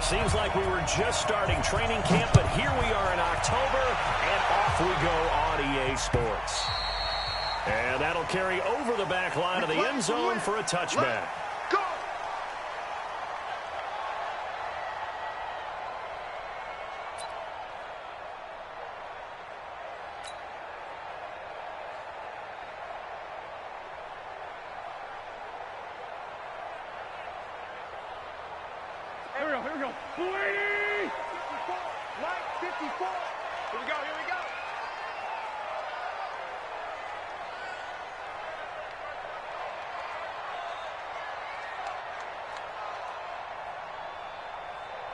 Seems like we were just starting training camp, but here we are in October, and off we go on EA Sports. And that'll carry over the back line of the end zone for a touchback. Go! Here we go. 54, Mike, 54. Here we go.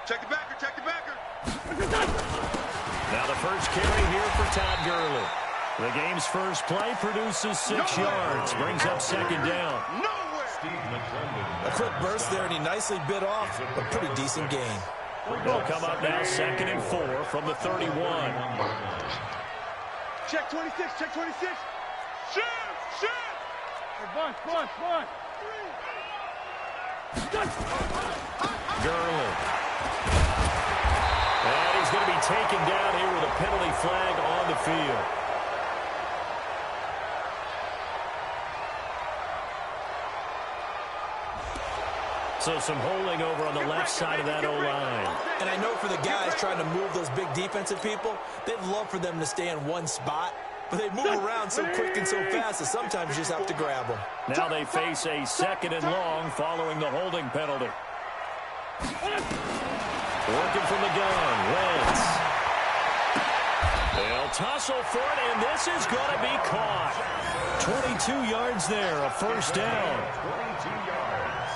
Check the backer. Now the first carry here for Todd Gurley. The game's first play produces 6 yards, brings up second down. A quick burst there, and he nicely bit off a pretty decent gain. They'll come up now 2nd and 4 from the 31. Check 26. Shoot! Bunch. Gurley. And he's going to be taken down here with a penalty flag on the field. So some holding over on the left side of that O-line. And I know for the guys trying to move those big defensive people, they'd love for them to stay in one spot, but they move around so quick and so fast that sometimes you just have to grab them. Now they face a 2nd and long following the holding penalty. Working from the gun, Wentz. They'll tussle for it, and this is going to be caught. 22 yards there, a first down. 22 yards.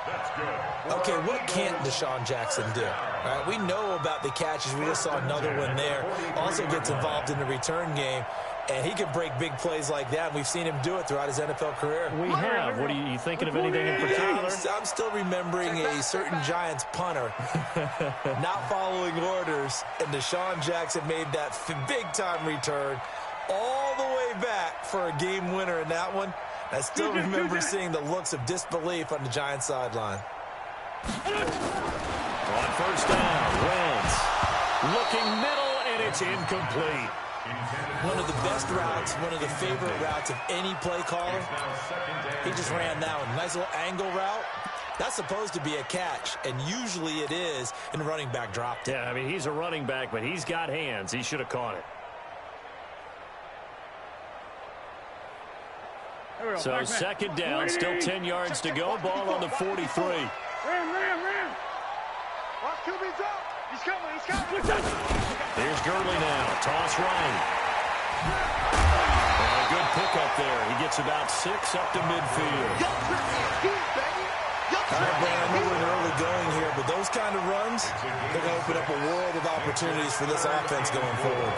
That's good. Okay, what can't Deshaun Jackson do? All right, we know about the catches. We just saw another one there. Also gets involved in the return game, and he can break big plays like that. We've seen him do it throughout his NFL career. We have. What are you thinking of anything in particular? I'm still remembering a certain Giants punter not following orders, and Deshaun Jackson made that big-time return all the way back for a game winner in that one. I still remember seeing the looks of disbelief on the Giants sideline. On first down, Wentz looking middle, and it's incomplete. One of the best routes, one of the favorite routes of any play caller. He just ran that one. Nice little angle route. That's supposed to be a catch, and usually it is, and the running back dropped it. Yeah, I mean, he's a running back, but he's got hands. He should have caught it. So 2nd down, still 10 yards to go. Ball on the 43. Ram. Watch QB's up. He's coming. Here's Gurley now. Toss right. And a good pickup there. He gets about 6 up to midfield. All right, Brian, I know we're in early going here, but those kind of runs, they're going to open up a world of opportunities for this offense going forward.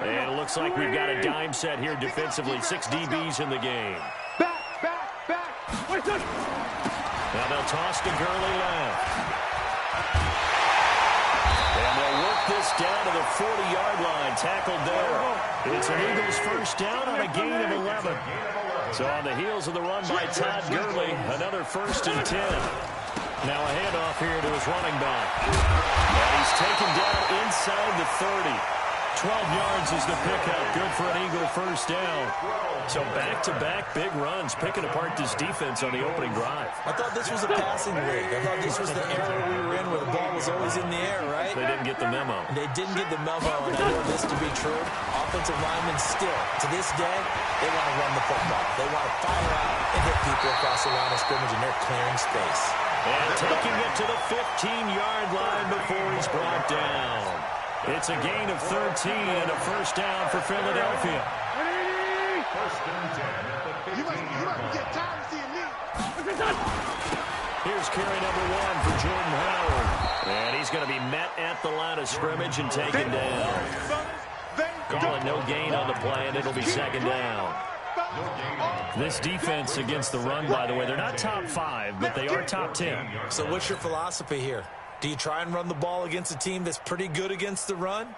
And it looks like we've got a dime set here defensively. 6 DBs in the game. Back. Now they'll toss to Gurley left. And they'll work this down to the 40-yard line. Tackled there. It's an Eagles first down on a gain of 11. So on the heels of the run by Todd Gurley, another 1st and 10. Now a handoff here to his running back. And he's taken down inside the 30. 12 yards is the pickup. Good for an Eagle first down. So back-to-back big runs, picking apart this defense on the opening drive. I thought this was a passing league. I thought this was the era we were in where the ball was always in the air, right? They didn't get the memo. They didn't get the memo, and I know this to be true. Offensive linemen still, to this day, they want to run the football. They want to fire out and hit people across the line of scrimmage, and they're clearing space. And taking it to the 15-yard line before he's brought down. It's a gain of 13 and a first down for Philadelphia. First and 10. You might get tired of seeing me. Here's carry number 1 for Jordan Howard. And he's going to be met at the line of scrimmage and taken down. Calling no gain on the play, and it'll be 2nd down. This defense against the run, by the way, they're not top 5, but they are top 10. So what's your philosophy here? Do you try and run the ball against a team that's pretty good against the run?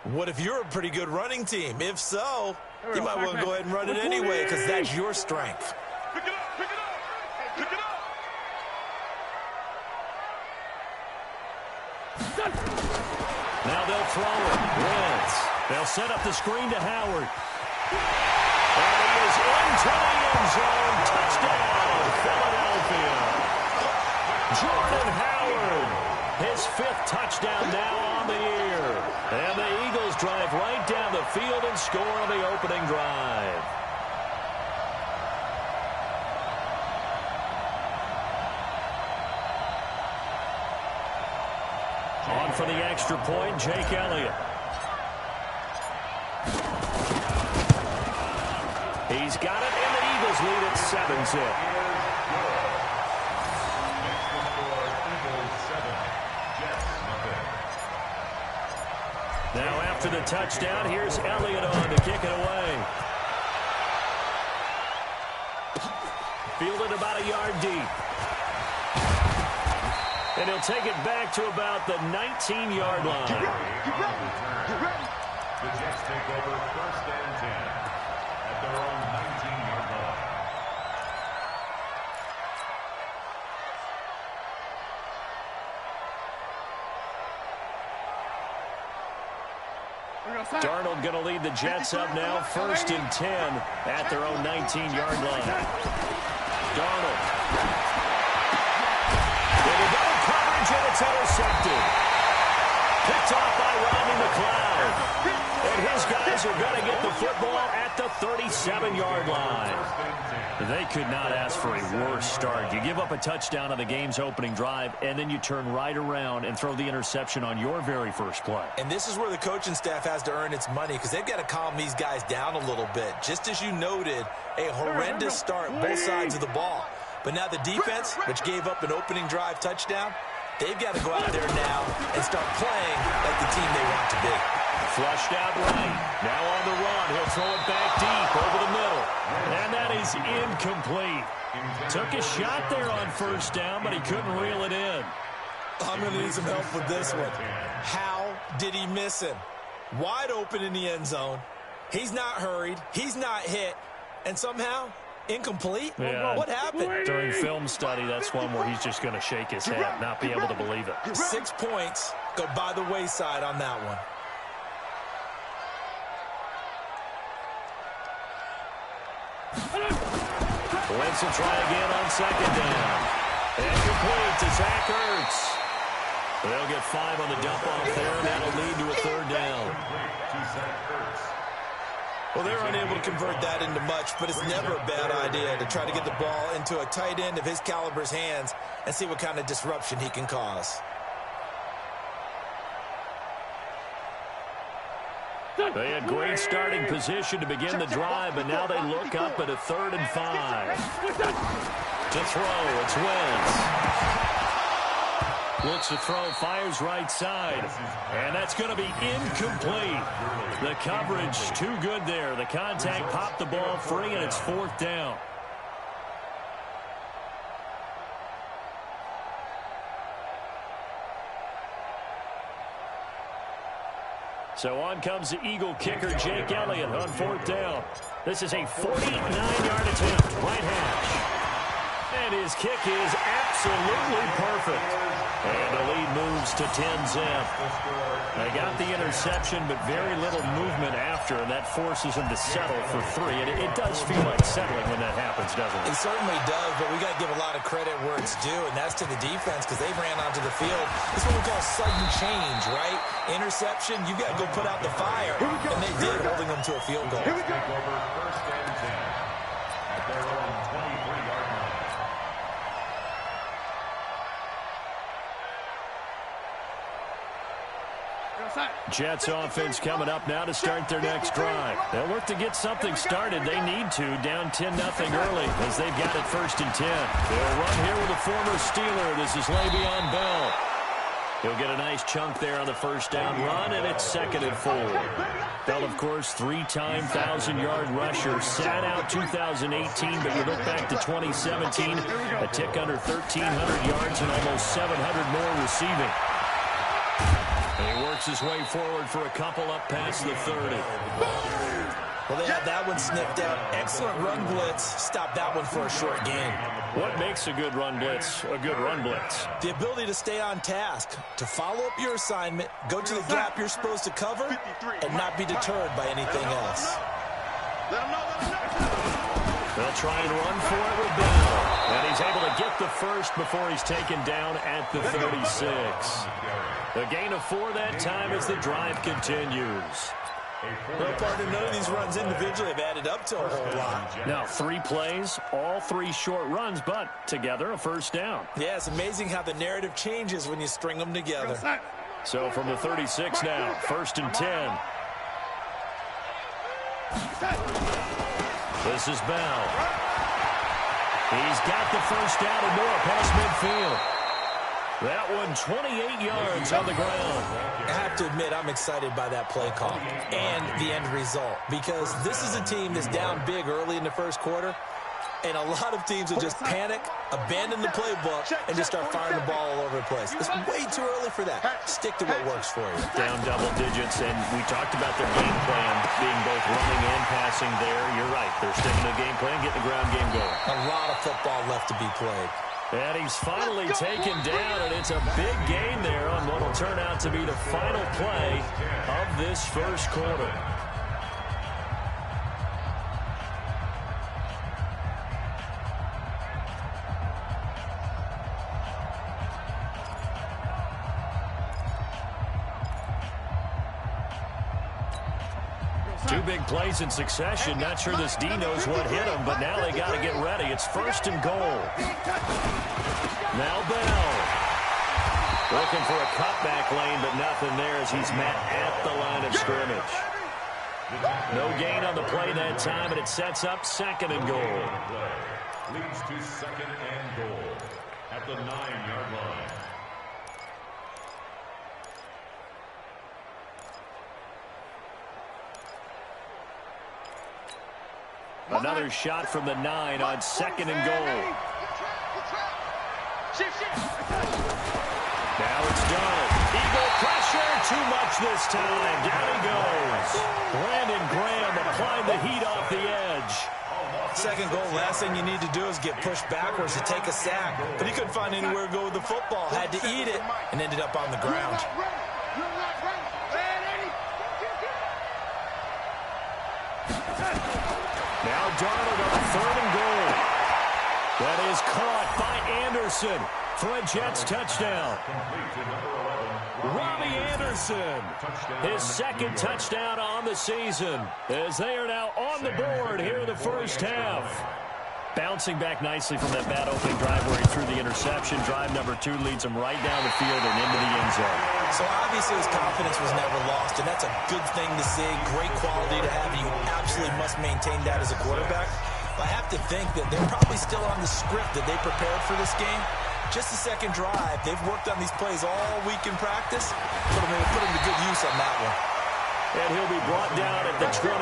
What if you're a pretty good running team? If so, you might want to go ahead and run it anyway because that's your strength. Pick it up. Now they'll throw it. Wentz. They'll set up the screen to Howard. And he is into the end zone. Touchdown, Philadelphia. Jordan Howard, his 5th touchdown now on the year. And the Eagles drive right down the field and score on the opening drive. On for the extra point, Jake Elliott. He's got it, and the Eagles lead at 7-zip. Now after the touchdown, here's Elliott on to kick it away. Fielded about a yard deep. And he'll take it back to about the 19-yard line. Get ready. The Jets take over 1st and 10 at their own 19-yard line. Darnold going to lead the Jets up now, 1st and 10 at their own 19-yard line. Darnold. Into double coverage, and it's intercepted. Picked off by Rodney McLeod. And his guys are going to get the football at the 37-yard line. They could not ask for a worse start. You give up a touchdown on the game's opening drive, and then you turn right around and throw the interception on your very first play. And this is where the coaching staff has to earn its money, because they've got to calm these guys down a little bit. Just as you noted, a horrendous start both sides of the ball. But now the defense, which gave up an opening drive touchdown, they've got to go out there now and start playing like the team they want to be. Flushed out right. Now on the run. He'll throw it back deep over the middle. And that is incomplete. Took a shot there on 1st down, but he couldn't reel it in. I'm going to need some help with this one. How did he miss him? Wide open in the end zone. He's not hurried. He's not hit. And somehow, incomplete? Yeah. What happened? During film study, that's one where he's just going to shake his head, not be able to believe it. 6 points go by the wayside on that one. Wentz will try again on 2nd down. And complete to Zach Ertz. They'll get 5 on the dump-off there, and that'll lead to a 3rd down. Well, they're unable to convert that into much, but it's never a bad idea to try to get the ball into a tight end of his caliber's hands and see what kind of disruption he can cause. They had great starting position to begin the drive, but now they look up at a 3rd and 5. To throw, it's Wentz. Looks to throw, fires right side. And that's going to be incomplete. The coverage too good there. The contact popped the ball free, and it's 4th down. So on comes the Eagle kicker, Jake Elliott, on 4th down. This is a 49-yard attempt, right hash. And his kick is absolutely perfect. And the lead moves to 10-zip. They got the interception, but very little movement after, and that forces them to settle for 3. And it does feel like settling when that happens, doesn't it? It certainly does, but we got to give a lot of credit where it's due, and that's to the defense, because they ran onto the field. It's what we call sudden change, right? Interception, you got to go put out the fire, and they did, holding them to a field goal. Take over 1st and 10 at their own 23-yard line. Jets offense coming up now to start their next drive. They'll look to get something started. They need to, down 10-0 early as they've got it 1st and 10. They'll run here with a former Steeler. This is Le'Veon Bell. He'll get a nice chunk there on the 1st down run, and it's 2nd and 4. Bell, of course, 3-time 1,000-yard rusher. Sat out 2018, but you look back to 2017, a tick under 1,300 yards and almost 700 more receiving. And he works his way forward for a couple up past the 30. Well, they had that one sniffed out. Excellent run blitz. Stop that one for a short gain. What makes a good run blitz a good run blitz? The ability to stay on task, to follow up your assignment, go to the gap you're supposed to cover, and not be deterred by anything else. They'll try and run for it with Bell. And he's able to get the first before he's taken down at the 36. A gain of 4 that time as the drive continues. Well, partner, none of these runs individually have added up to a whole lot. Now, 3 plays, all 3 short runs, but together a first down. Yeah, it's amazing how the narrative changes when you string them together. So from the 36 now, 1st and 10. This is Bell. He's got the first down and more past midfield. That one 28 yards on the ground. I have to admit, I'm excited by that play call and the end result, because this is a team that's down big early in the first quarter, and a lot of teams will just panic, abandon the playbook, and just start firing the ball all over the place. It's way too early for that. Stick to what works for you. Down double digits, and we talked about their game plan being both running and passing there. You're right. They're sticking to the game plan, getting the ground game going. A lot of football left to be played. And he's finally taken down, and it's a big gain there on what will turn out to be the final play of this first quarter. Two big plays in succession. Not sure this D knows what hit him, but now they got to get ready. It's 1st and goal. Now Bell. Looking for a cutback lane, but nothing there as he's met at the line of scrimmage. No gain on the play that time, and it sets up 2nd and goal. Leads to 2nd and goal at the 9-yard line. Another shot from the 9 on 2nd and goal. Now it's done. Eagle pressure, too much this time. Down he goes. Brandon Graham applying the heat off the edge. 2nd goal, last thing you need to do is get pushed backwards to take a sack. But he couldn't find anywhere to go with the football. Had to eat it and ended up on the ground. Now Darnold on 3rd and goal. That is caught by Anderson for a Jets touchdown. Robbie Anderson, his 2nd touchdown on the season, as they are now on the board here in the first half. Bouncing back nicely from that bad opening drive where he threw the interception. Drive number 2 leads him right down the field and into the end zone. So obviously his confidence was never lost, and that's a good thing to see. Great quality to have, and you absolutely must maintain that as a quarterback. I have to think that they're probably still on the script that they prepared for this game. Just the 2nd drive. They've worked on these plays all week in practice. Put them to good use on that one. And he'll be brought down at the 23,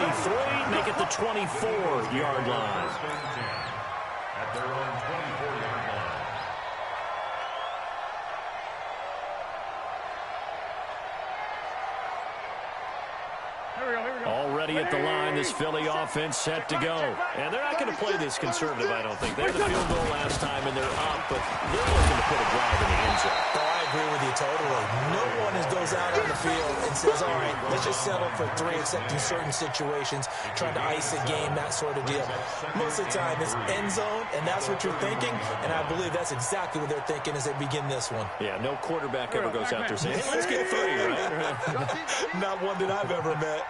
make it the 24-yard line. At their own 24-yard line. Already at the line, this Philly offense set to go. And they're not going to play this conservative, I don't think. They had the field goal last time, and they're up, but they're looking to put a drive in the end zone. Oh, I agree with you totally. No one goes out on the field and says, all right, let's just settle for 3, except in certain situations, trying to ice a game, that sort of deal. Most of the time, it's end zone, and that's what you're thinking, and I believe that's exactly what they're thinking as they begin this one. Yeah, no quarterback ever goes out there saying, hey, let's get 3, right? Not one that I've ever met.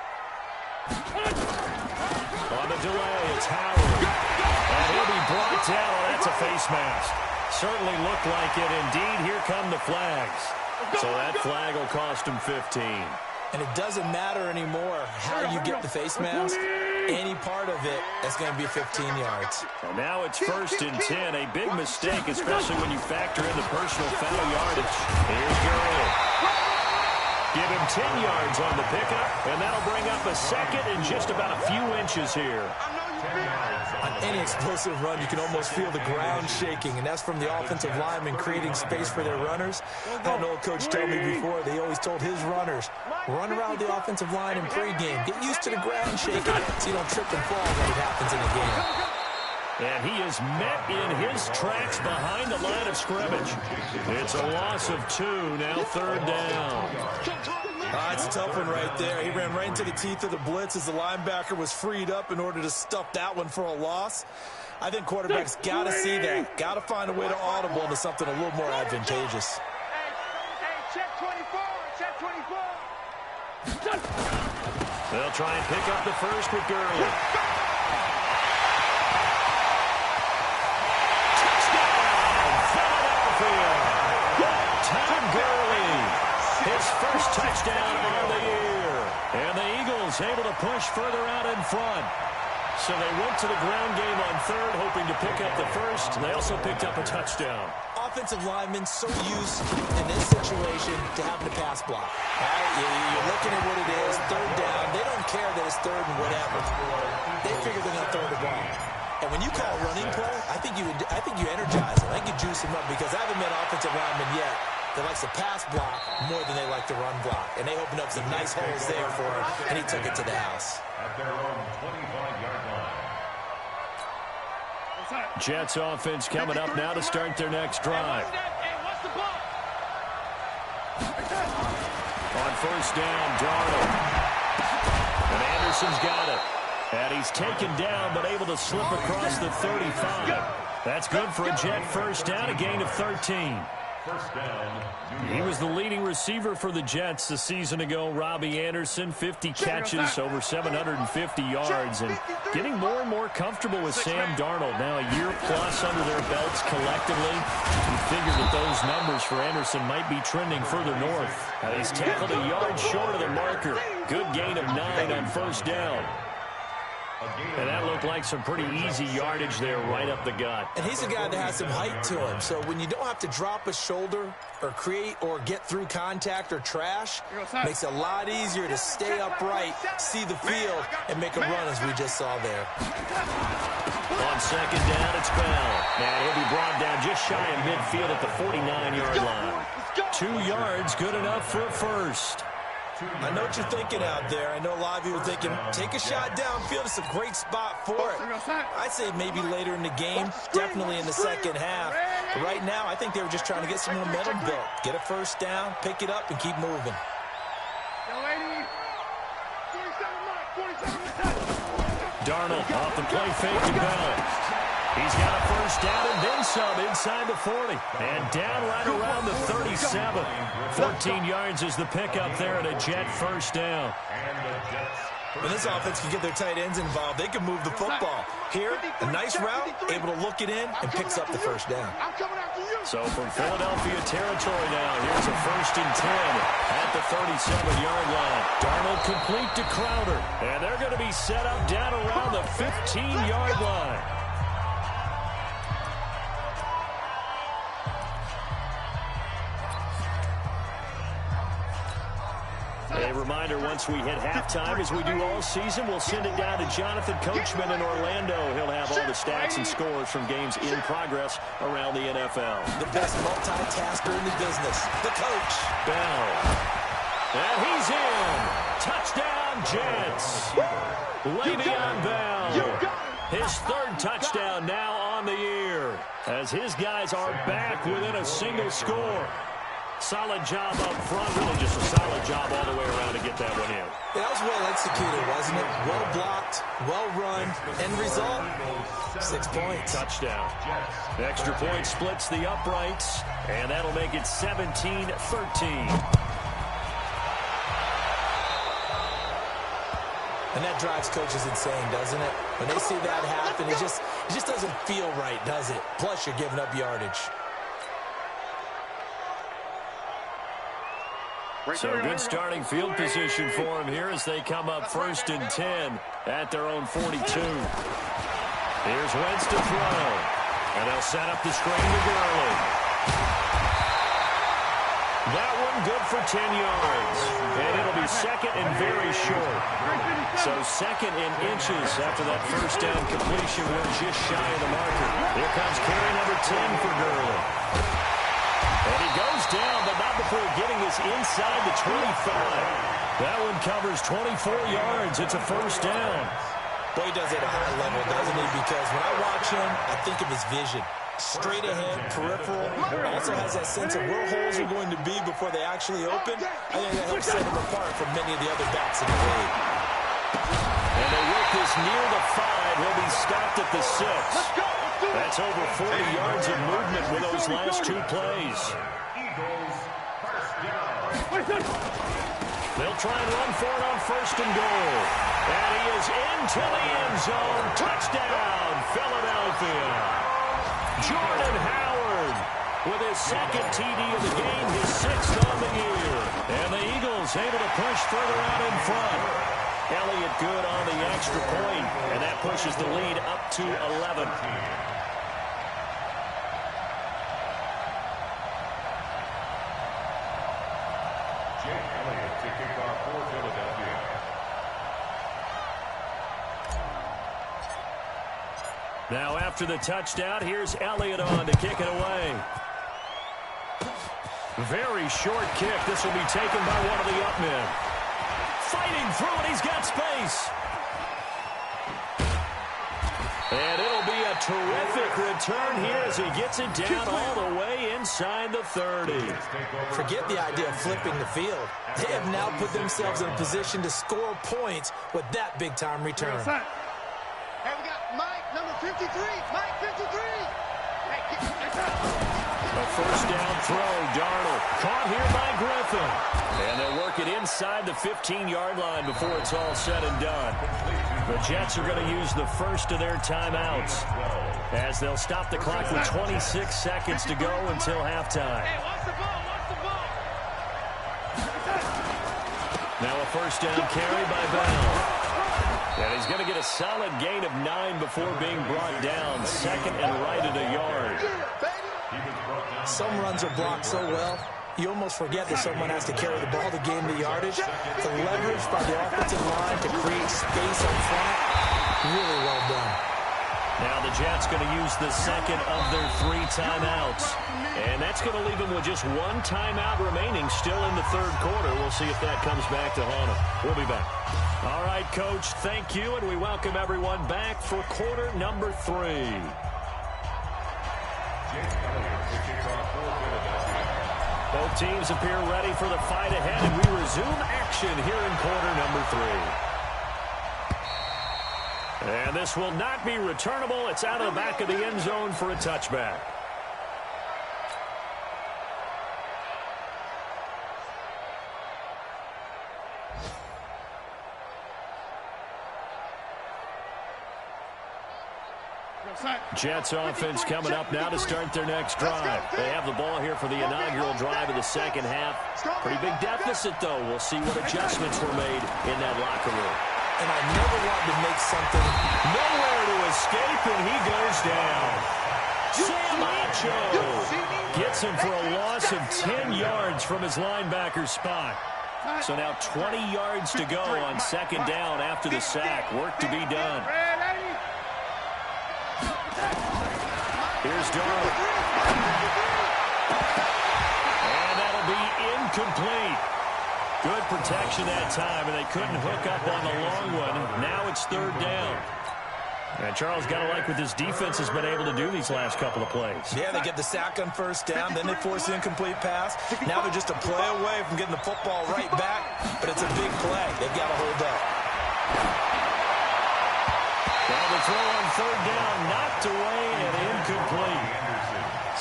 On the delay, it's Howard. And he'll be brought down. Oh, that's a face mask. Certainly looked like it. Indeed, here come the flags. So that flag will cost him 15. And it doesn't matter anymore how you get the face mask. Any part of it, that's going to be 15 yards. And now it's 1st and 10. A big mistake, especially when you factor in the personal foul yardage. Here's Gurley. Give him 10 yards on the pickup, and that'll bring up a 2nd and just about a few inches here. On any explosive run, you can almost feel the ground shaking, and that's from the offensive linemen creating space for their runners. I had an old coach tell me before, they always told his runners, run around the offensive line in pregame. Get used to the ground shaking so you don't trip and fall when it happens in the game. And he is met in his tracks behind the line of scrimmage. It's a loss of 2, now 3rd down. It's a tough one right there. He ran right into the teeth of the blitz as the linebacker was freed up in order to stuff that one for a loss. I think quarterbacks got to see that. Got to find a way to audible into something a little more advantageous. Hey, check 24, check 24. They'll try and pick up the first with Gurley. Todd Gurley, his first touchdown of the year. And the Eagles able to push further out in front. So they went to the ground game on 3rd, hoping to pick up the first. They also picked up a touchdown. Offensive linemen so used in this situation to having to pass block. You're looking at what it is, 3rd down. They don't care that it's 3rd and whatever. They figure they're going to throw the ball. And when you call running play, I think you energize them. I think you juice them up because I haven't met offensive linemen yet that likes to pass block more than they like to run block. And they opened up some nice holes there for him, and he took it to the house. At their own 25-yard line. Jets offense coming up now to start their next drive. On 1st down, Darnold. And Anderson's got it. And he's taken down, but able to slip across the 35. That's good for a Jet first down, a gain of 13. First down. He was the leading receiver for the Jets a season ago. Robbie Anderson, 50 catches, over 750 yards, and getting more and more comfortable with Sam Darnold. Now a year plus under their belts collectively. You figure that those numbers for Anderson might be trending further north. He's tackled a yard short of the marker. Good gain of 9 on 1st down. And that looked like some pretty easy yardage there right up the gut. And he's a guy that has some height to him. So when you don't have to drop a shoulder or create or get through contact or trash, makes it a lot easier to stay upright, see the field, and make a run as we just saw there. On 2nd down, it's Bell. And he'll be brought down just shy of midfield at the 49-yard line. 2 yards, good enough for a first. I know what you're thinking out there. I know a lot of you are thinking, take a shot downfield. It's a great spot for it. I'd say maybe later in the game, definitely in the second half. But right now, I think they were just trying to get some momentum built. Get a first down, pick it up, and keep moving. Darnold off the play fake to Bell. He's got a first down and then some inside the 40. And down right around the 37. 14 yards is the pickup there at a Jet first down. When this offense can get their tight ends involved, they can move the football. Here, a nice route, able to look it in, and picks up the first down. So from Philadelphia territory now, here's a 1st and 10 at the 37-yard line. Darnold complete to Crowder. And they're going to be set up down around the 15-yard line. A reminder, once we hit halftime, as we do all season, we'll send it down to Jonathan Coachman in Orlando. He'll have all the stats and scores from games in progress around the NFL. The best multitasker in the business, the coach. Bell. And he's in. Touchdown, Jets. Le'Veon Bell. His 3rd touchdown now on the year, as his guys are back within a single score. Solid job up front, really just a solid job all the way around to get that one in. That was well executed, wasn't it? Well blocked, well run. End result, 6 points. Touchdown. Extra point splits the uprights, and that'll make it 17-13. And that drives coaches insane, doesn't it? When they see that happen, it just doesn't feel right, does it? Plus, you're giving up yardage. So good starting field position for them here as they come up 1st and 10 at their own 42. Here's Wentz to throw. And they'll set up the screen to Gurley. That one good for 10 yards. And it'll be second and very short. So second in inches after that first down completion. We're just shy of the marker. Here comes carry number 10 for Gurley. And he goes down, but not before getting this inside the 25. That one covers 24 yards. It's a first down. Boy, he does it at a high level, doesn't he? Because when I watch him, I think of his vision. Straight ahead, peripheral, also has that sense of where holes are going to be before they actually open. I think that helps set him apart from many of the other backs in the league. And they work this near the 5. He'll be stopped at the 6. That's over 40 yards of movement with those last 2 plays. Eagles, first down. They'll try and run for it on first and goal. And he is into the end zone. Touchdown, Philadelphia. Jordan Howard with his second TD of the game, his 6th on the year. And the Eagles able to push further out in front. Elliott good on the extra point, and that pushes the lead up to 11. Jake Elliott to kick off for Philadelphia. Now after the touchdown, here's Elliott on to kick it away. Very short kick. This will be taken by one of the up men. Fighting through it. He's got space. And it'll be a terrific return here as he gets it down all the way inside the 30. Forget the idea of flipping the field. They have now put themselves in a position to score points with that big-time return. Hey, we got Mike, number 53. Mike, 53. A first down throw. Darnold caught here by Griffin. And they'll work it inside the 15-yard line before it's all said and done. The Jets are going to use the first of their timeouts as they'll stop the clock with 26 seconds to go until halftime. Hey, watch the ball, watch the ball. Now a first down carry by Bell. And he's going to get a solid gain of 9 before being brought down. Second and right at a yard. Some runs are blocked so well, you almost forget that someone has to carry the ball to gain the yardage. The leverage by the offensive line to create space up front, really well done. Now the Jets going to use the second of their 3 timeouts. And that's going to leave them with just 1 timeout remaining still in the third quarter. We'll see if that comes back to haunt them. We'll be back. All right, Coach, thank you, and we welcome everyone back for quarter number 3. Both teams appear ready for the fight ahead, and we resume action here in quarter number 3. And this will not be returnable. It's out of the back of the end zone for a touchback. Jets offense coming up now to start their next drive. They have the ball here for the inaugural drive of the second half. Pretty big deficit, though. We'll see what adjustments were made in that locker room. And I never wanted to make something. Nowhere to escape, and he goes down. Sam Acho gets him for a loss of 10 yards from his linebacker spot. So now 20 yards to go on second down after the sack. Work to be done. Here's Darnold. And that'll be incomplete. Good protection that time, and they couldn't hook up on the long one. Now it's third down. And Charles, got to like what this defense has been able to do these last couple of plays. Yeah, they get the sack on first down, then they force the incomplete pass. Now they're just a play away from getting the football right back, but it's a big play. They've got to hold up. Well, the throw on third down, knocked away and incomplete.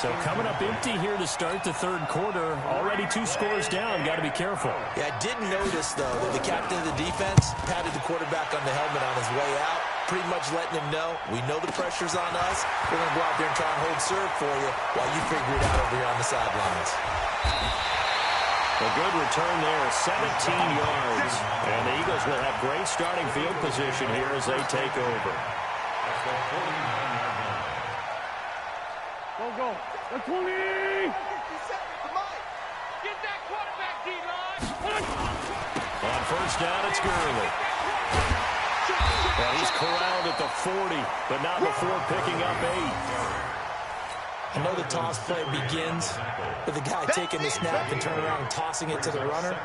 So coming up empty here to start the third quarter. Already 2 scores down. Got to be careful. Yeah, I did notice, though, that the captain of the defense patted the quarterback on the helmet on his way out, pretty much letting him know, we know the pressure's on us. We're going to go out there and try and hold serve for you while you figure it out over here on the sidelines. A good return there, 17 yards. And the Eagles will have great starting field position here as they take over. Go, go. The 20! Get that first down. It's Gurley. Well, he's corralled at the 40, but not before picking up 8. I know the toss play begins with the guy taking the snap and turning around and tossing it to the runner.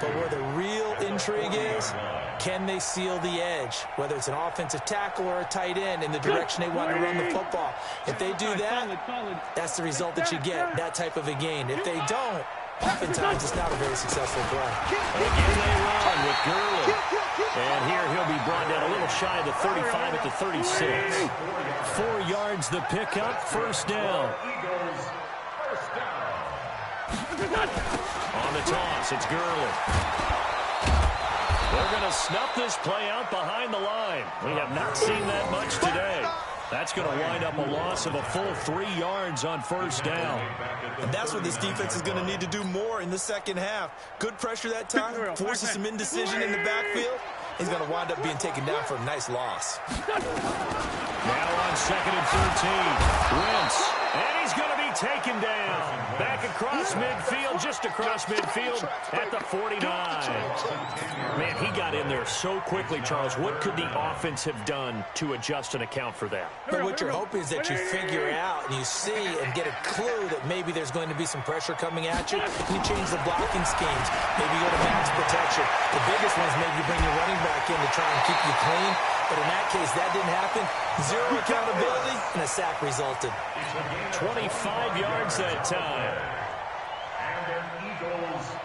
But where the real intrigue is, can they seal the edge? Whether it's an offensive tackle or a tight end in the direction they want to run the football. If they do that, that's the result that you get, that type of a gain. If they don't, oftentimes it's not a very successful play. Again they run with Gurley. And here he'll be brought down a little shy of the 35 at the 36. 4 yards the pickup, first down. On the toss, it's Gurley. They're going to snuff this play out behind the line. We have not seen that much today. That's going to wind up a loss of a full 3 yards on first down. And that's what this defense is going to need to do more in the second half. Good pressure that time, forces some indecision in the backfield. He's going to wind up being taken down for a nice loss. Now on 2nd and 13. Wentz. And he's going to be taken down. Back across midfield, just across midfield at the 49. Man, he got in there so quickly, Charles. What could the offense have done to adjust and account for that? But what you're hoping is that you figure out and you see and get a clue that maybe there's going to be some pressure coming at you, and you change the blocking schemes. Maybe you go to max protection. The biggest one is maybe you bring your running back in to try and keep you clean. But in that case, that didn't happen. 0 accountability, and a sack resulted. 25 yards that time.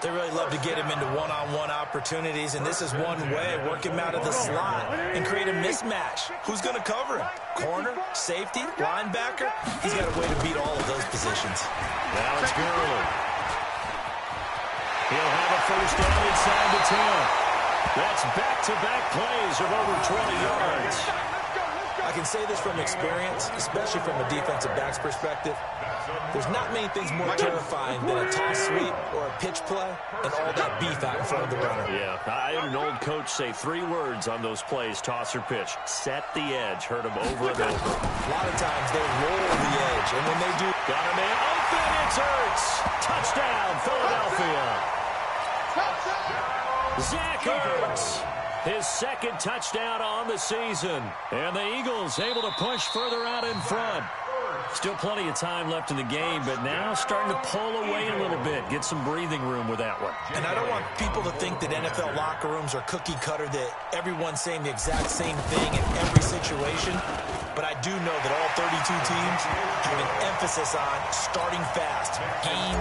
They really love to get him into one-on-one opportunities, and this is one way. Work him out of the slot and create a mismatch. Who's going to cover him? Corner, safety, linebacker? He's got a way to beat all of those positions. Now it's Gurley. He'll have a first down inside the 10. That's back-to-back plays of over 20 yards. I can say this from experience, especially from a defensive back's perspective. There's not many things more terrifying than a toss sweep or a pitch play and all that beef out in front of the runner. Yeah, I had an old coach say 3 words on those plays, toss or pitch. Set the edge. Heard him over and over. A lot of times they roll the edge, and when they do... Got him in. Open, it's Hurts. Touchdown, Philadelphia. Zach Ertz, his 2nd touchdown on the season. And the Eagles able to push further out in front. Still plenty of time left in the game, but now starting to pull away a little bit. Get some breathing room with that one. And I don't want people to think that NFL locker rooms are cookie cutter, that everyone's saying the exact same thing in every situation. But I do know that all 32 teams have an emphasis on starting fast. Game,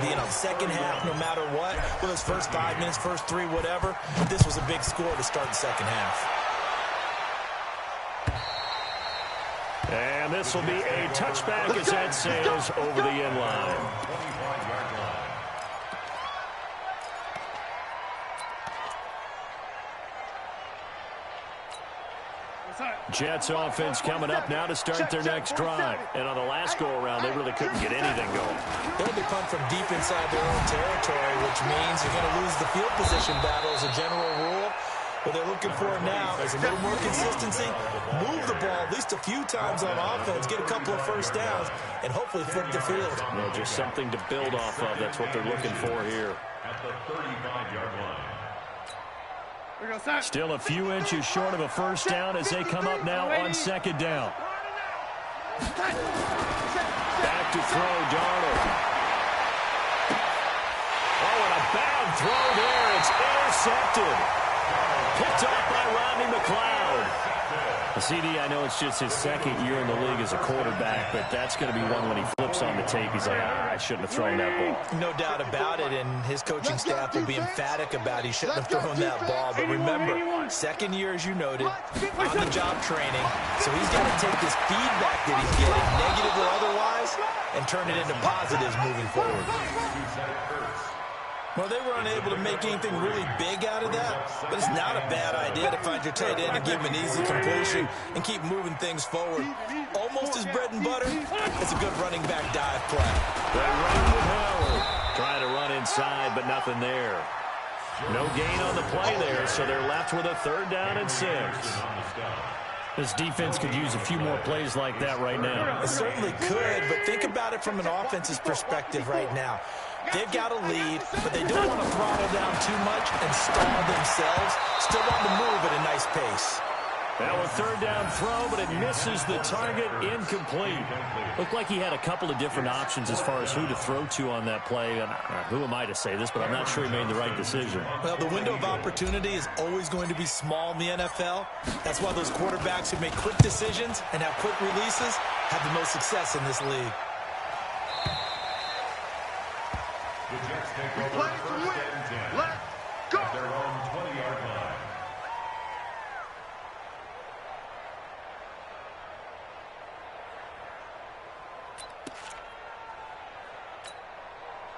the second half, no matter what. Whether it's first 5 minutes, first 3, whatever. But this was a big score to start the second half. And this will be a touchback as that sails over the end line. Jets offense coming up now to start their next drive. And on the last go-around, they really couldn't get anything going. They'll be punt from deep inside their own territory, which means you're going to lose the field position battle as a general rule. What they're looking for now is a little more consistency, move the ball at least a few times on offense, get a couple of first downs, and hopefully flip the field. Well, just something to build off of. That's what they're looking for here. At the 35-yard line. Still a few inches short of a first down as they come up now on 2nd down. Back to throw, Darnold. Oh, and a bad throw there. It's intercepted. Picked off by Rodney McLeod. CD, I know it's just his 2nd year in the league as a quarterback, but that's going to be one when he flips on the tape. He's like, I shouldn't have thrown that ball. No doubt about it, and his coaching staff will be emphatic about he shouldn't have thrown that ball. But remember, 2nd year, as you noted, on-the-job training, so he's got to take this feedback that he's getting, negative or otherwise, and turn it into positives moving forward. Well, they were unable to make anything really big out of that, but it's not a bad idea to find your tight end and give him an easy completion and keep moving things forward. Almost his bread and butter. It's a good running back dive play. They run with Howard. Trying to run inside, but nothing there. No gain on the play there, so they're left with a 3rd down and 6. This defense could use a few more plays like that right now. It certainly could, but think about it from an offense's perspective right now. They've got a lead, but they don't want to throttle down too much and stall themselves. Still want to move at a nice pace. Now a third down throw, but it misses the target, incomplete. Looked like he had a couple of different options as far as who to throw to on that play. And who am I to say this, but I'm not sure he made the right decision. Well, the window of opportunity is always going to be small in the NFL. That's why those quarterbacks who make quick decisions and have quick releases have the most success in this league. The Jets take over Play to first win. and 10 Let's go. at their own 20-yard line.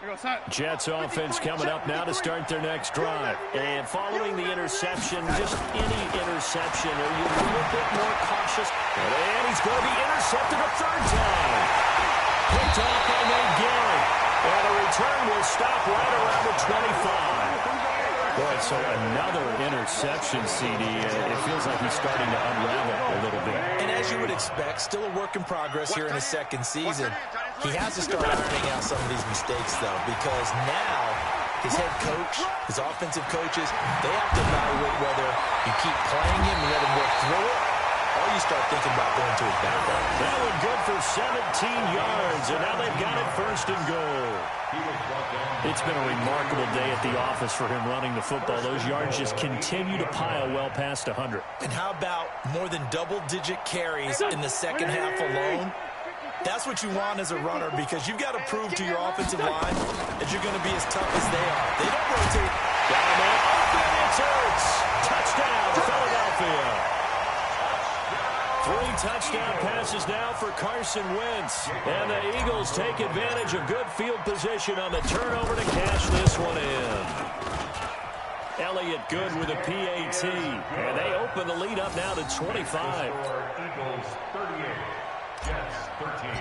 Here we go, son. Jets offense coming up now to start their next drive. And following the interception, just any interception, are you a little bit more cautious? And he's going to be intercepted a third time. Picked off by Nate Garrett. And a return will stop right around the 25. Boy, so another interception, CD. It feels like he's starting to unravel a little bit. And as you would expect, still a work in progress here in his second season. He has to start ironing out some of these mistakes, though, because now his head coach, his offensive coaches, they have to evaluate whether you keep playing him and let him work through it, or you start thinking about going to his backup. That one good for 17 yards, and now they've got it first and goal. It's been a remarkable day at the office for him running the football. Those yards just continue to pile well past 100. And how about more than double-digit carries in the second half alone? That's what you want as a runner, because you've got to prove to your offensive line that you're going to be as tough as they are. They don't rotate. Got him open, it's Hurts. Touchdown, Philadelphia. 3 touchdown passes now for Carson Wentz. And the Eagles take advantage of good field position on the turnover to cash this one in. Elliott good with a PAT. And they open the lead up now to 25. Eagles 38, Jets 13.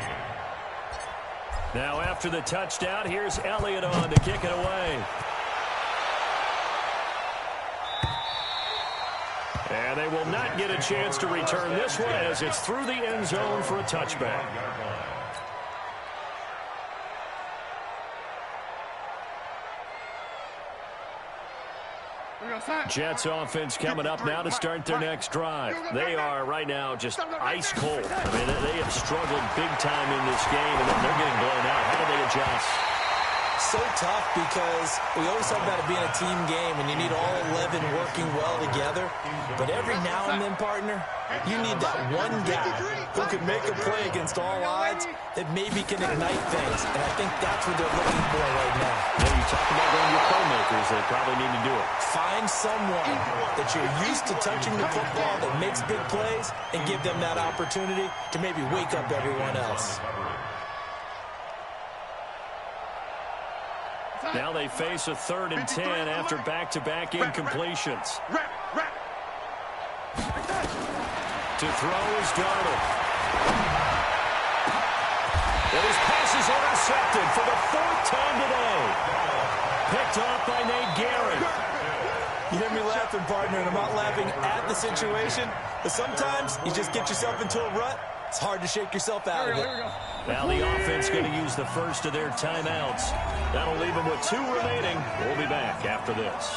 Now after the touchdown, here's Elliott on to kick it away. And they will not get a chance to return this one as it's through the end zone for a touchback. Jets offense coming up now to start their next drive. They are right now just ice cold. I mean, they have struggled big time in this game, and they're getting blown out. How do they adjust? So tough, because we always talk about it being a team game, and you need all 11 working well together. But every now and then, partner, you need that one guy who can make a play against all odds that maybe can ignite things. And I think that's what they're looking for right now. Yeah, you talk about going to your playmakers. They probably need to do it. Find someone that you're used to touching the football that makes big plays and give them that opportunity to maybe wake up everyone else. Now they face a 3rd and 10 after back-to-back incompletions. To throw is Darnold. And his pass is intercepted for the 4th time today. Picked off by Nate Garrett. You hear me laughing, partner, and I'm not laughing at the situation, but sometimes you just get yourself into a rut. It's hard to shake yourself out of it. Now the offense going to use the first of their timeouts. That'll leave them with 2 remaining. We'll be back after this.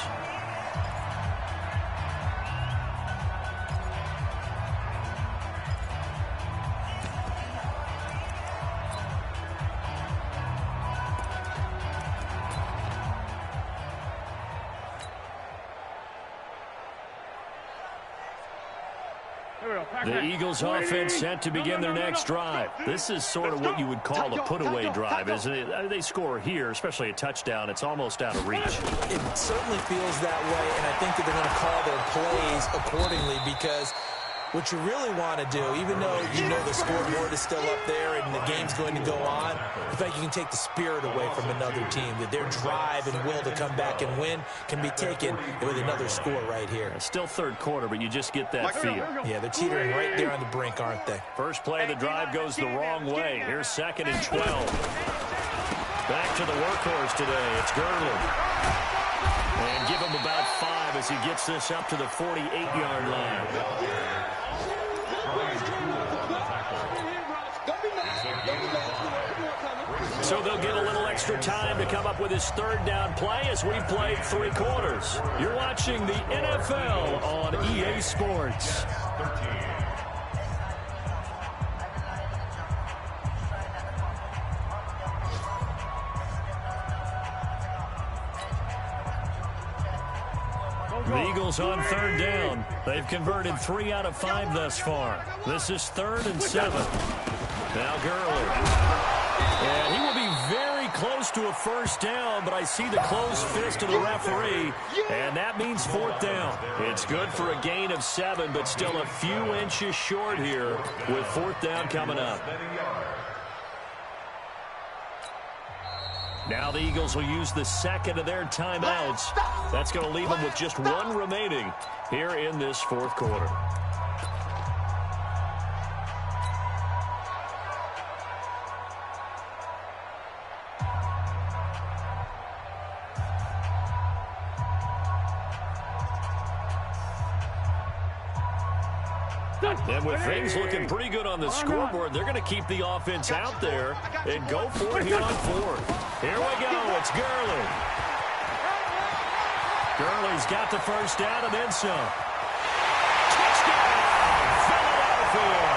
The Eagles offense set to begin their next drive. This is sort of what you would call a put-away drive, isn't it? They score here, especially a touchdown. It's almost out of reach. It certainly feels that way, and I think that they're going to call their plays accordingly, because what you really want to do, even though you know the scoreboard is still up there and the game's going to go on, in fact, you can take the spirit away from another team, that their drive and will to come back and win can be taken with another score right here. It's still 3rd quarter, but you just get that feel. Yeah, they're teetering right there on the brink, aren't they? First play of the drive goes the wrong way. Here's 2nd and 12. Back to the workhorse today. It's Gurley. And give him about 5 as he gets this up to the 48-yard line. So they'll get a little extra time to come up with his third down play as we've played 3 quarters. You're watching the NFL on EA Sports. The Eagles on third down. They've converted 3 out of 5 thus far. This is 3rd and 7. Now Gurley. And he will be very close to a first down, but I see the closed fist of the referee, and that means 4th down. It's good for a gain of 7, but still a few inches short here with 4th down coming up. Now the Eagles will use the second of their timeouts. That's going to leave them with just 1 remaining here in this 4th quarter. And with things looking pretty good on the scoreboard, they're going to keep the offense out there and go for it here on 4th. Here we go. It's Gurley. Gurley's got the first down and then some. Touchdown, Philadelphia.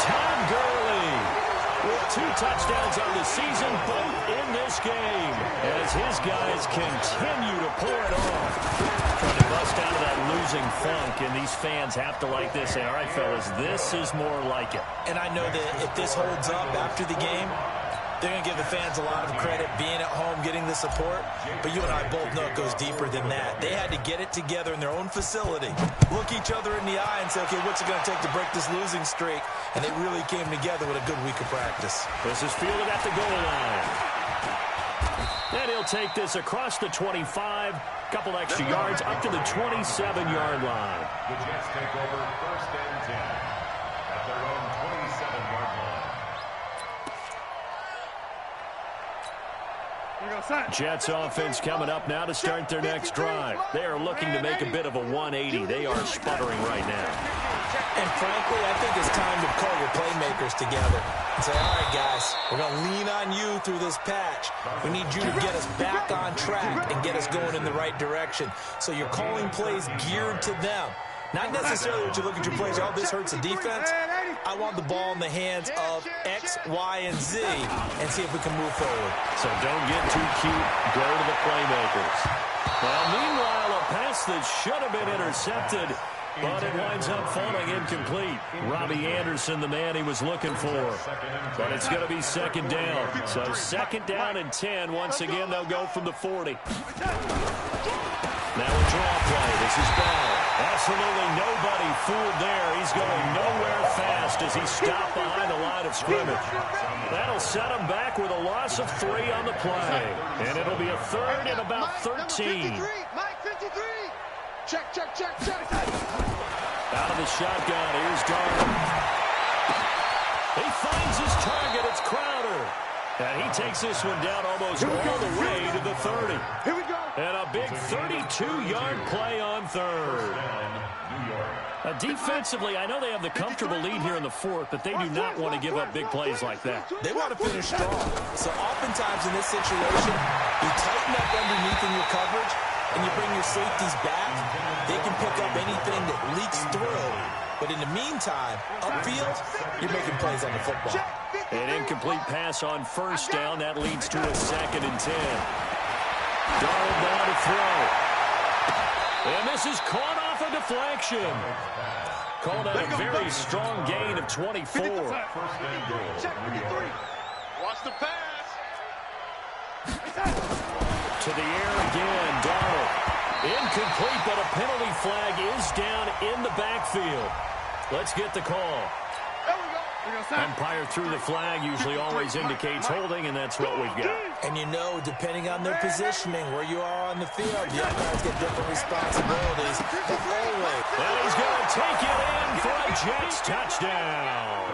Todd Gurley with 2 touchdowns on the season, both in this game, as his guys continue to pour it off. Trying to bust out of that losing funk, and these fans have to like this. Say, all right, fellas, this is more like it. And I know that if this holds up after the game, they're going to give the fans a lot of credit, being at home, getting the support. But you and I both know it goes deeper than that. They had to get it together in their own facility, look each other in the eye and say, okay, what's it going to take to break this losing streak? And they really came together with a good week of practice. This is fielded at the goal line. And he'll take this across the 25, couple extra yards up to the 27-yard line. The Jets take over 1st and 10 at their own 27-yard line. Jets offense coming up now to start their next drive. They are looking to make a bit of a 180. They are sputtering right now. And frankly, I think it's time to call your playmakers together and say, all right, guys, we're going to lean on you through this patch. We need you to get us back on track and get us going in the right direction. So you're calling plays geared to them. Not necessarily what you look at your plays, oh, this hurts the defense. I want the ball in the hands of X, Y, and Z and see if we can move forward. So don't get too cute. Go to the playmakers. Well, meanwhile, a pass that should have been intercepted, but it winds up falling incomplete. Robbie Anderson, the man he was looking for. But it's going to be 2nd down. So 2nd down and 10. Once again, they'll go from the 40. Now a draw play. This is Bell. Absolutely nobody fooled there. He's going nowhere fast as he stopped behind the line of scrimmage. That'll set him back with a loss of 3 on the play. And it'll be a 3rd and about 13. Mike 53. Check, check, check, check. Out of the shotgun, here's Darnold. He finds his target, it's Crowder. And he takes this one down almost all the way to the 30. Here we go. And a big 32-yard play on 3rd. Defensively, I know they have the comfortable lead here in the 4th, but they do not want to give up big plays like that. They want to finish strong. So oftentimes in this situation, you tighten up underneath in your coverage, and you bring your safeties back. They can pick up anything that leaks through. But in the meantime, upfield, you're making plays on the football. An incomplete pass on 1st down. That leads to a 2nd and 10. Darnold now to throw. And this is caught off a deflection. Called out a very strong gain of 24. Check 53. Watch the pass. To the air again, Darnold. Incomplete, but a penalty flag is down in the backfield. Let's get the call. Umpire threw the flag, usually always indicates holding, and that's what we've got. And you know, depending on their positioning, where you are on the field, the umpires get different responsibilities. But always. And he's going to take it in for a Jets touchdown.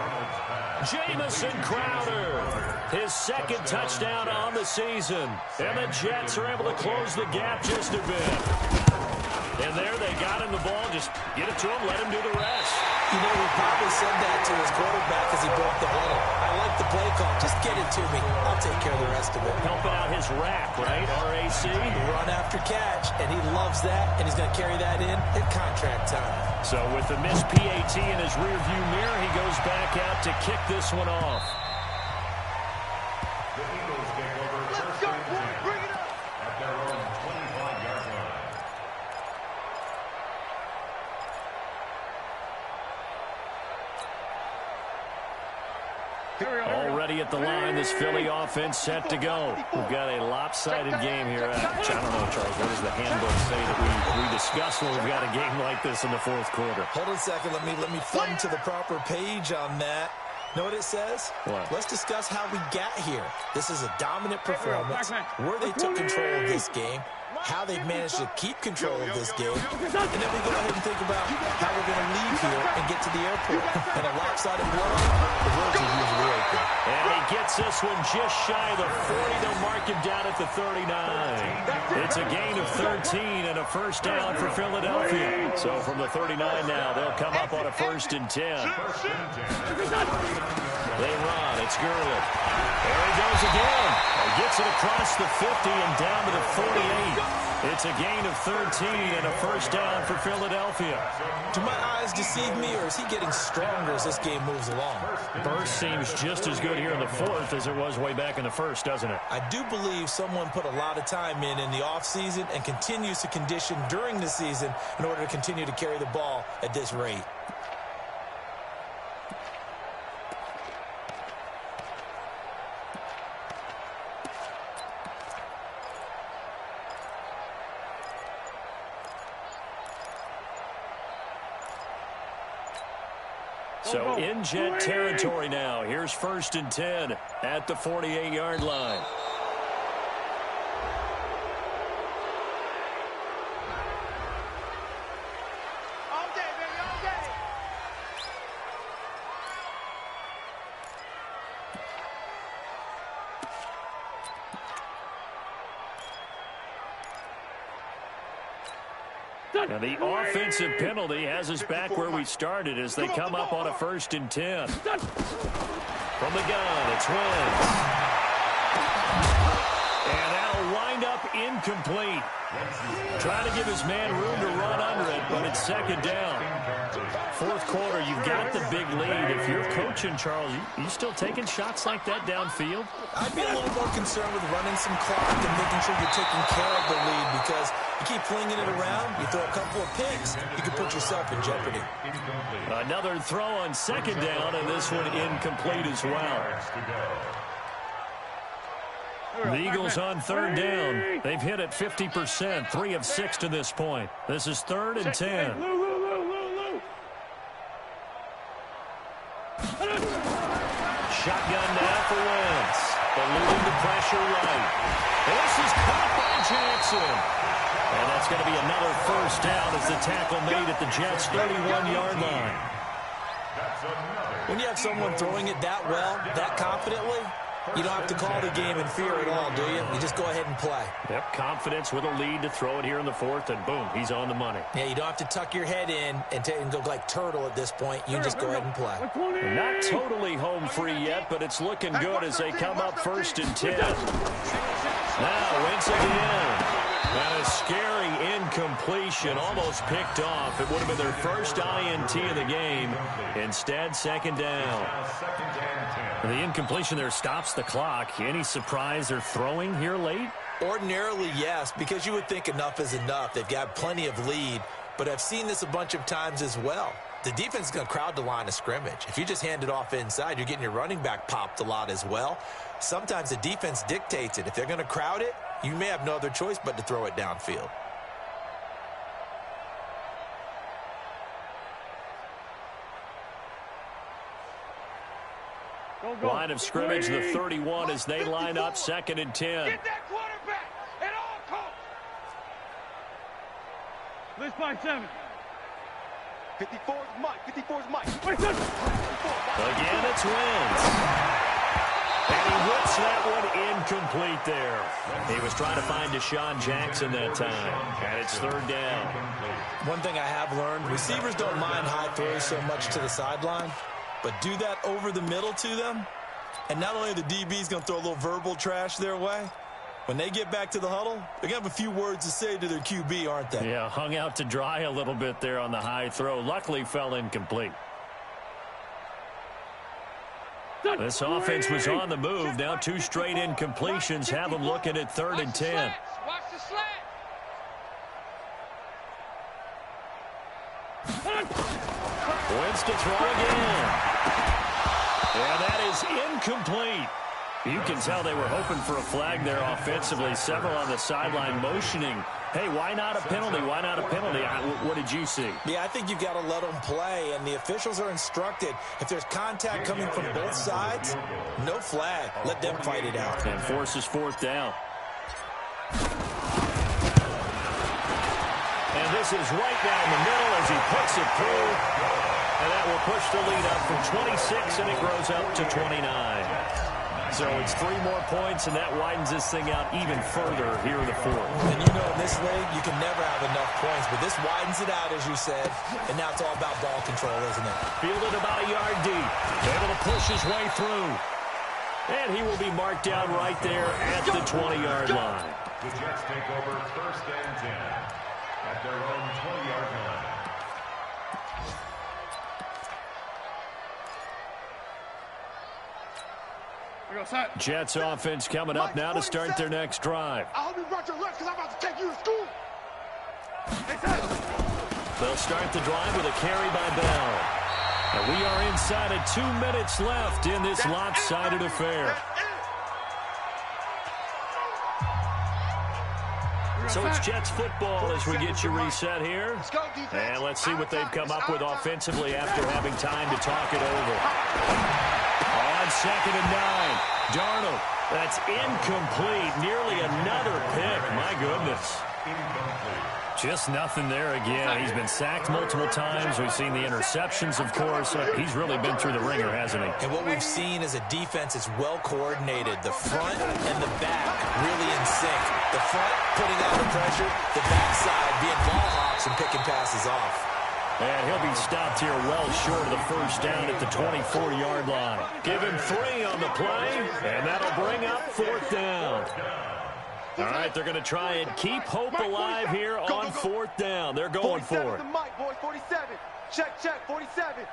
Jamison Crowder, his 2nd touchdown on the season. And the Jets are able to close the gap just a bit. And there they got him the ball. Just get it to him, let him do the rest. You know, he probably said that to his quarterback as he broke the huddle. I like the play call. Just get it to me. I'll take care of the rest of it. Helping out his rack, right? RAC. Run after catch, and he loves that, and he's going to carry that in at contract time. So with the missed PAT in his rearview mirror, he goes back out to kick this one off. The Eagles take over first and 10 Bring it up. at their own 25-yard line. Already at the line, this Philly offense set to go. We've got a lopsided game here. I don't know, Charles, what does the handbook say that we discuss when we've got a game like this in the fourth quarter? Hold on a second. Let me thumb to the proper page on that. Know what it says? What? Let's discuss how we got here. This is a dominant performance, where they took control of this game, how they've managed to keep control of this game, and then we go ahead and think about how we're going to leave here and get to the airport. And a lopsided blowout, the roads are usually open. And he gets this one just shy of the 40. They'll mark him down at the 39. It's a gain of 13 and a first down for Philadelphia. So from the 39 now, they'll come up on a 1st and 10. They run. It's Gurley. There he goes again. He gets it across the 50 and down to the 48. It's a gain of 13 and a first down for Philadelphia. Do my eyes deceive me, or is he getting stronger as this game moves along? Burst seems just as good here in the fourth as it was way back in the first, doesn't it? I do believe someone put a lot of time in the offseason and continues to condition during the season in order to continue to carry the ball at this rate. So in Jet territory now. Here's 1st and 10 at the 48-yard line. All day, baby, all day. Now the offensive penalty has us back where we started as they come up on a 1st and 10. From the gun, it's Wentz. And that'll wind up incomplete. Trying to give his man room to run under it, but it's 2nd down. Fourth quarter, you've got the big lead. If you're coaching, Charles, you still taking shots like that downfield? I'd be a little more concerned with running some clock and making sure you're taking care of the lead, because you keep flinging it around, you throw a couple of picks, you can put yourself in jeopardy. Another throw on 2nd down, and this one incomplete as well. The Eagles on 3rd down. They've hit it 50%, 3 of 6 to this point. This is 3rd and 10. Shotgun now for Wentz. Eluding the pressure right. This is caught by Jackson. And that's going to be another first down as the tackle made at the Jets' 31-yard line. When you have someone throwing it that well, that confidently, you don't have to call the game in fear at all, do you? You just go ahead and play. Yep, confidence with a lead to throw it here in the fourth, and boom, he's on the money. Yeah, you don't have to tuck your head in and go like turtle at this point. You just go ahead and play. Not totally home free yet, but it's looking good as they come up 1st and 10. Now, Wentz again. And a scary incompletion, almost picked off. It would have been their first INT of the game. Instead, 2nd down. The incompletion there stops the clock. Any surprise they're throwing here late? Ordinarily, yes, because you would think enough is enough. They've got plenty of lead, but I've seen this a bunch of times as well. The defense is going to crowd the line of scrimmage. If you just hand it off inside, you're getting your running back popped a lot as well. Sometimes the defense dictates it. If they're going to crowd it, you may have no other choice but to throw it downfield. Line of scrimmage, the 31 as they line up 2nd and 10. Get that quarterback at all costs. Blitz by 7. 54 is Mike. 54 is Mike. Wait, good. Again, it's Wentz. And he whips that one incomplete there. He was trying to find Deshaun Jackson that time. And it's third down. One thing I have learned, receivers don't mind high throws so much to the sideline, but do that over the middle to them, and not only are the DBs going to throw a little verbal trash their way, when they get back to the huddle, they're going to have a few words to say to their QB, aren't they? Yeah, hung out to dry a little bit there on the high throw. Luckily fell incomplete. This offense was on the move. Now 2 straight incompletions have them looking at 3rd and 10. Watch the slant. Wins to throw again. And that is incomplete. You can tell they were hoping for a flag there offensively. Several on the sideline motioning. Hey, why not a penalty? Why not a penalty? What did you see? Yeah, I think you've got to let them play, and the officials are instructed. If there's contact coming from both sides, no flag. Let them fight it out. And forces 4th down. And this is right down the middle as he puts it through. And that will push the lead up from 26, and it grows up to 29. So it's 3 more points, and that widens this thing out even further here in the 4th. And you know in this league, you can never have enough points, but this widens it out, as you said, and now it's all about ball control, isn't it? Fielded about a yard deep. Able to push his way through. And he will be marked down right there at the 20-yard line. The Jets take over 1st and 10 at their own 20-yard line. Jets offense coming up now to start their next drive. I hope you brought your lunch because I'm about to take you to school. They'll start the drive with a carry by Bell. And we are inside of 2 minutes left in this lopsided affair. So it's Jets football as we get you reset here. And let's see what they've come up with offensively after having time to talk it over. On 2nd and 9, Darnold. That's incomplete. Nearly another pick. My goodness. Just nothing there again. He's been sacked multiple times. We've seen the interceptions, of course. He's really been through the ringer, hasn't he? And what we've seen is a defense that's well coordinated. The front and the back really in sync. The front putting on the pressure, the backside being ball hawks and picking passes off. And he'll be stopped here well short of the 1st down at the 24-yard line. Give him 3 on the play, and that'll bring up 4th down. All right, they're going to try and keep hope alive here on 4th down. They're going for it. Mike, boy, 47. Check, 47.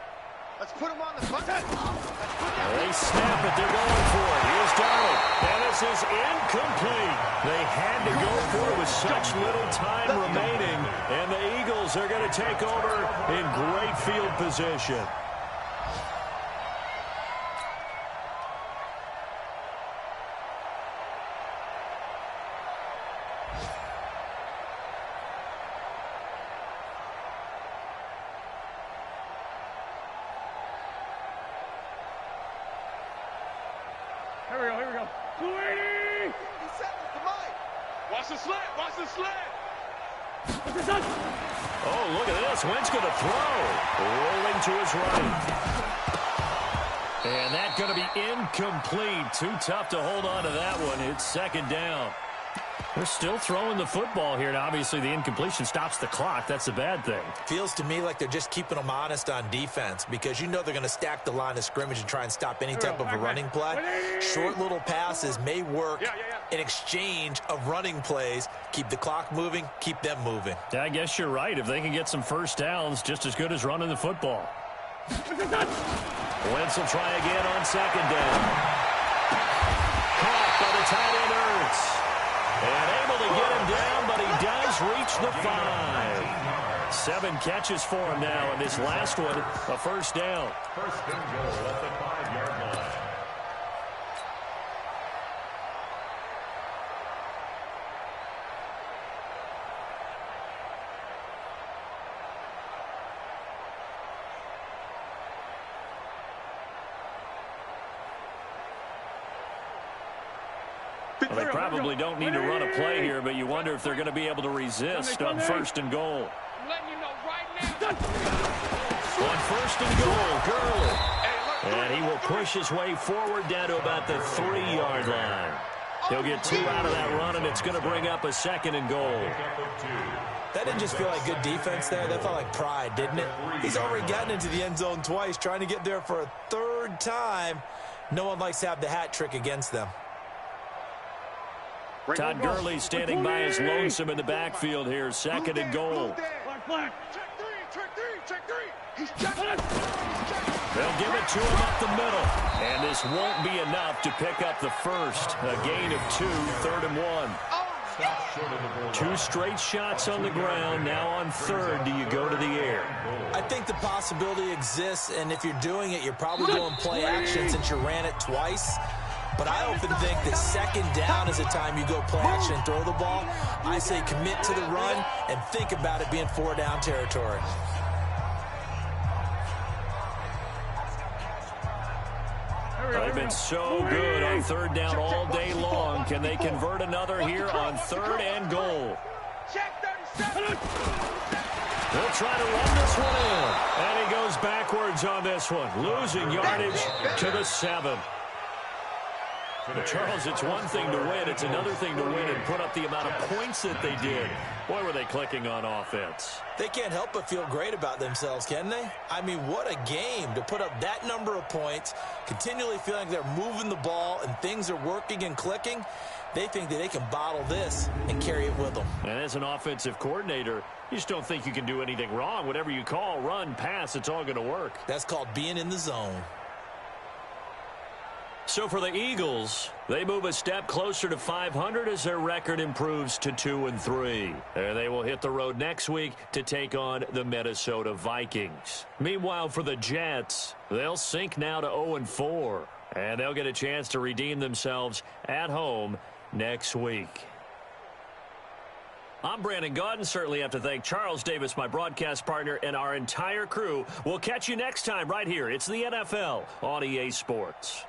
Let's put him on the front. They snap it. They're going for it. Here's Darnold. And this is incomplete. They had to go for it with such little time remaining. And the Eagles are going to take over in great field position. Here we go. 280! Watch the slant. Oh, look at this. Wentz going to throw. Rolling to his right. And that's going to be incomplete. Too tough to hold on to that one. It's 2nd down. They're still throwing the football here. Now, obviously, the incompletion stops the clock. That's a bad thing. Feels to me like they're just keeping them honest on defense because you know they're going to stack the line of scrimmage and try and stop any type of a running play. Short little passes may work in exchange of running plays. Keep the clock moving, keep them moving. Yeah, I guess you're right. If they can get some 1st downs, just as good as running the football. Wentz will try again on 2nd down. Caught by the tight end Ertz. And able to get him down, but he does reach the 5. 7 catches for him now, and this last one, a 1st down. 1st and goal at the 5-yard line. Well, they probably don't need to run a play here, but you wonder if they're going to be able to resist on 1st and goal. I'm letting you know right now. On 1st and goal, Gurley. Hey, look, And he will push his way forward down to about the 3-yard line. He'll get 2 out of that run, and it's going to bring up a 2nd and goal. That didn't just feel like good defense there. That felt like pride, didn't it? He's already gotten into the end zone twice, trying to get there for a 3rd time. No one likes to have the hat trick against them. Todd Gurley standing by his lonesome in the backfield here. 2nd and goal. They'll give it to him up the middle. And this won't be enough to pick up the first. A gain of 2, 3rd and 1. 2 straight shots on the ground. Now on 3rd, do you go to the air? I think the possibility exists, and if you're doing it, you're probably going play action since you ran it twice. But I often think that 2nd down is a time you go play action and throw the ball. I say commit to the run and think about it being 4-down territory. They've been so good on 3rd down all day long. Can they convert another here on 3rd and goal? They'll try to run this one in. And he goes backwards on this one, losing yardage to the 7. But Charles, it's one thing to win. It's another thing to win and put up the amount of points that they did. Boy, were they clicking on offense. They can't help but feel great about themselves, can they? I mean, what a game to put up that number of points, continually feeling like they're moving the ball and things are working and clicking. They think that they can bottle this and carry it with them. And as an offensive coordinator, you just don't think you can do anything wrong. Whatever you call, run, pass, it's all going to work. That's called being in the zone. So for the Eagles, they move a step closer to 500 as their record improves to 2-3. And they will hit the road next week to take on the Minnesota Vikings. Meanwhile, for the Jets, they'll sink now to 0-4. And they'll get a chance to redeem themselves at home next week. I'm Brandon Gaudin. Certainly have to thank Charles Davis, my broadcast partner, and our entire crew. We'll catch you next time right here. It's the NFL on EA Sports.